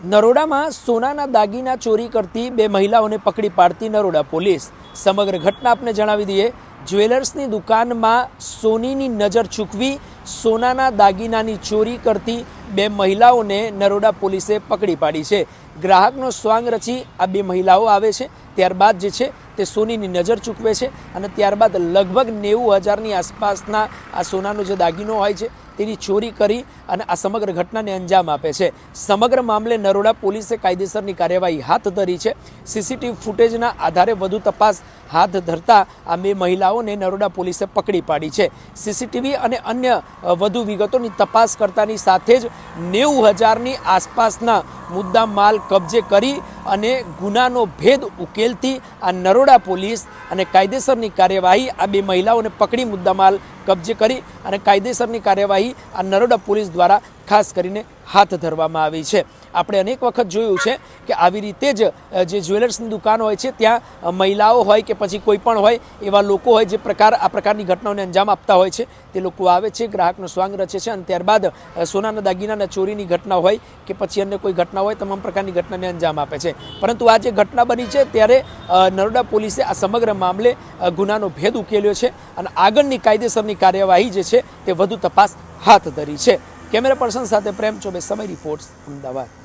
નરોડામાં સોનાના દાગીના ચોરી કરતી બે મહિલાઓને પકડી પાડતી નરોડા પોલીસ। સમગ્ર ઘટના આપને જણાવી દઈએ। જ્વેલર્સની દુકાનમાં સોનીની નજર ચૂકવી સોનાના દાગીનાની ચોરી કરતી બે મહિલાઓને નરોડા પોલીસે પકડી પાડી છે। ગ્રાહકનો સ્વાંગ રચી આ બે મહિલાઓ આવે છે, ત્યારબાદ જે છે તે સોનીની નજર ચૂકવે છે અને ત્યારબાદ લગભગ 90,000ની આસપાસના આ સોનાનો જે દાગીનો હોય છે તેની ચોરી કરી અને આ સમગ્ર ઘટનાને અંજામ આપે છે। સમગ્ર મામલે નરોડા પોલીસે કાયદેસરની કાર્યવાહી હાથ ધરી છે। સીસીટીવી ફૂટેજના આધારે વધુ તપાસ હાથ ધરતા આ બે મહિલાઓને નરોડા પોલીસે પકડી પાડી છે। સીસીટીવી અને અન્ય વધુ વિગતોની તપાસ કરતાની સાથે જ 90,000ની આસપાસના મુદ્દા માલ કબજે કરી અને ગુનાનો ભેદ ઉકેલતી આ નરોડા પોલીસ અને કાયદેસરની કાર્યવાહી આ બે મહિલાઓને પકડી મુદ્દામાલ કબજે કરી અને કાયદેસરની કાર્યવાહી આ નરોડા પોલીસ દ્વારા ખાસ કરીને હાથ ધરવામાં આવી છે। આપણે અનેક વખત જોયું છે કે આવી રીતે જ જે જ્વેલર્સની દુકાન હોય છે ત્યાં મહિલાઓ હોય કે પછી કોઈ પણ હોય એવા લોકો હોય જે આ પ્રકારની ઘટનાઓને અંજામ આપતા હોય છે। તે લોકો આવે છે, ગ્રાહકનો સ્વાંગ રચે છે અને ત્યારબાદ સોનાના દાગીનાના ચોરીની ઘટના હોય કે પછી અન્ય કોઈ ઘટના હોય, તમામ પ્રકારની ઘટનાને અંજામ આપે છે। પરંતુ આ જે ઘટના બની છે ત્યારે નરોડા પોલીસે આ સમગ્ર મામલે ગુનાનો ભેદ ઉકેલ્યો છે અને આગળની કાયદેસરની કાર્યવાહી જે છે તે વધુ તપાસ હાથ ધરી છે। કેમેરા પર્સન સાથે પ્રેમ ચોબે, સમય રિપોર્ટ્સ, અમદાવાદ।